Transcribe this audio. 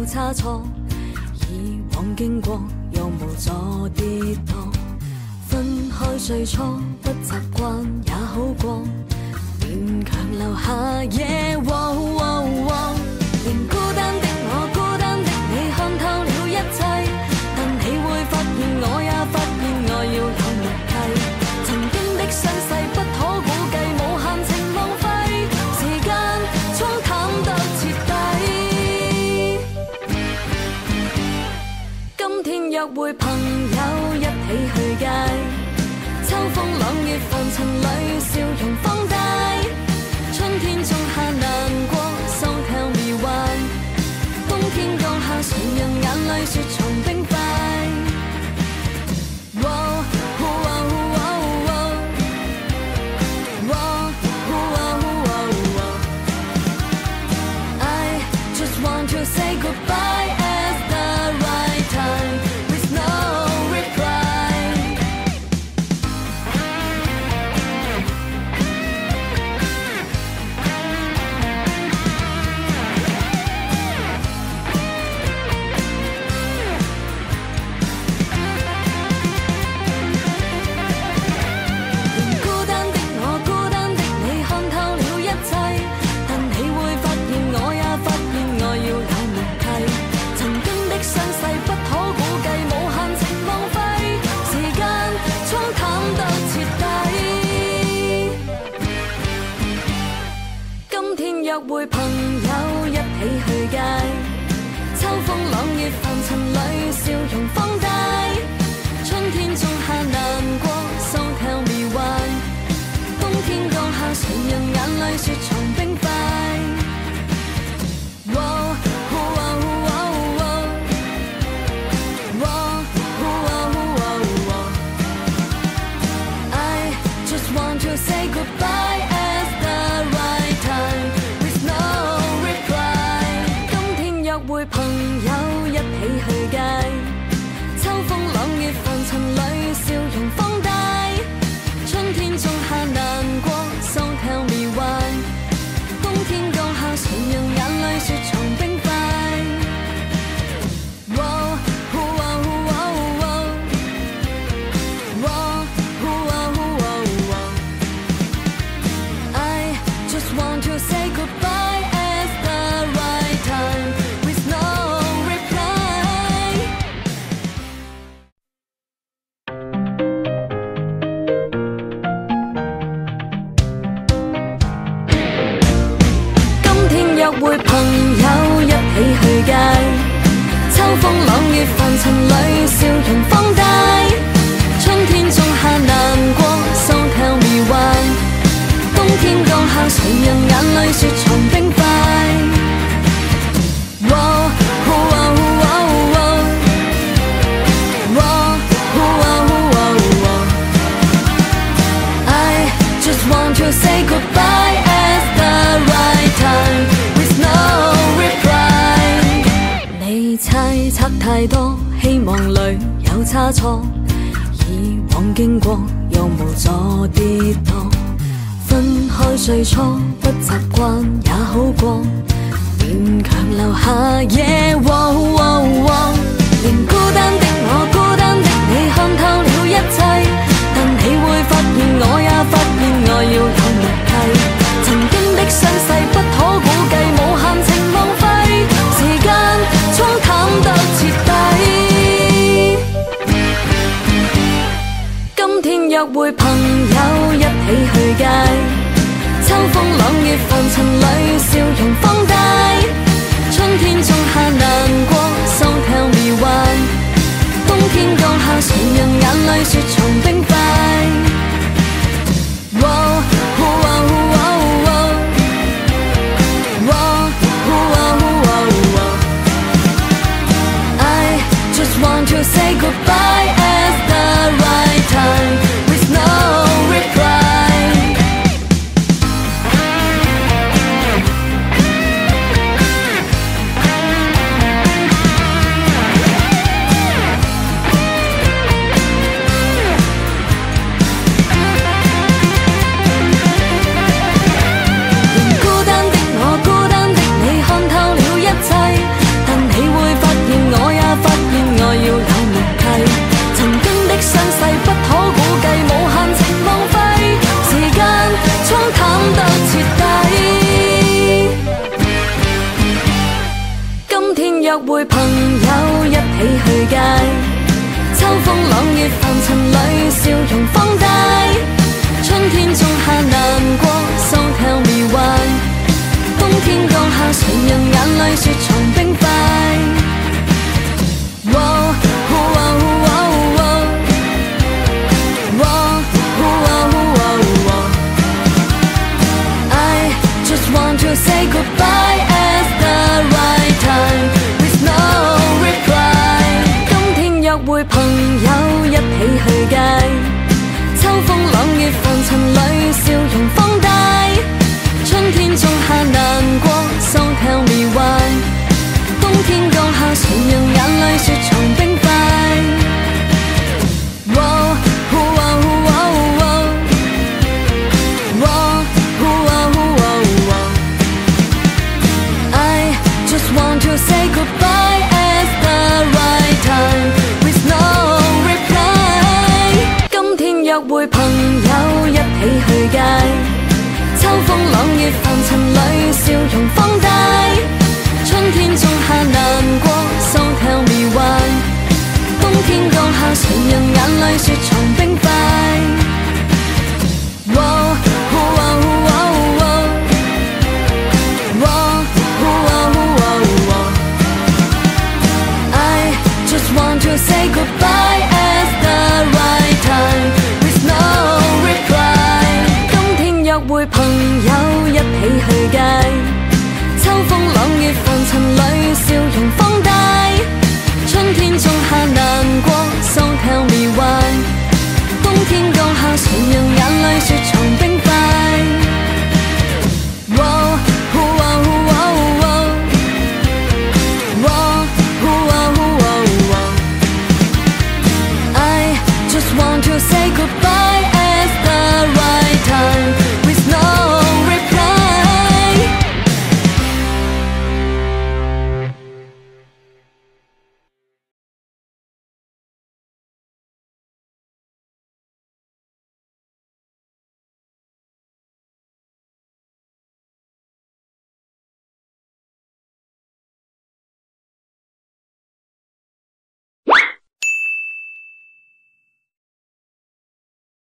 有差錯，以往經過又無助跌宕。分開最初不習慣也好過，勉強留下夜。連孤單的我，孤單的你，看透了一切，但你會發現我也發現愛要有默契。曾經的傷勢不可估計，無限情浪費，時間沖淡得徹底。今天約會朋友一起去街，秋風朗月凡塵裏笑容放大，春天種下難過 So tell me why， 冬天降下誰人眼淚雪藏冰塊。I just want to say goodbye at the right time with no reply。 連孤單的我，孤單的你，看透了一切，但你會發現我也發現愛要有默契。曾經的傷勢不可估計，無限情浪費，時間沖淡得徹底。今天約會朋友一起去街，秋風朗月凡塵裏笑容放大，春天種下難過 So tell me why， 冬天降下誰人眼淚雪藏冰塊。I just want to say goodbye at the right time with no reply。 今天約會朋友一起去街，秋風朗月凡塵裏笑容放大，春天種下難過 So tell me why， 冬天降下誰人眼淚雪藏冰塊。I just want to say goodbye at the right time with no reply。 今天約會朋友一起去街，秋風朗月凡塵裏笑容放大，春天種下難過 So tell me why， 冬天降下誰人眼淚雪藏冰塊。I just want to say goodbye at the right time with no reply。 你猜測太多，希望裏有差錯，以往經過又無助跌宕。分開最初不習慣也好過，勉強留下夜。連孤單的我，孤單的你，看透了一切，但你會發現我也發現愛要有默契。曾經的傷勢不可估計，無限情浪費，時間沖淡得徹底。今天約會朋友一起去街，秋風朗月凡塵裏笑容放大，春天種下難過 So tell me why， 冬天降下誰人眼淚雪藏冰塊。I just want to say goodbye at the right time with no reply。會朋友一起去街，秋風朗月凡塵裏笑容放大，春天種下難過 So tell me why， 冬天降下誰人眼淚雪藏冰塊。To say goodbye at the right time with no reply。 今天約會朋友一起去街，秋風朗月凡塵裏笑容放大，春天種下難過 So tell me why， 冬天降下誰人眼淚雪藏冰塊。To say goodbye at the right time with no reply。 今天約會朋友一起去街，秋風朗月凡塵裏笑容放大，春天種下難過 So tell me why， 冬天降下誰人眼淚雪藏冰塊。To say goodbye at the right time with no reply。 今天約會朋友一起去街，秋風朗月凡塵裏笑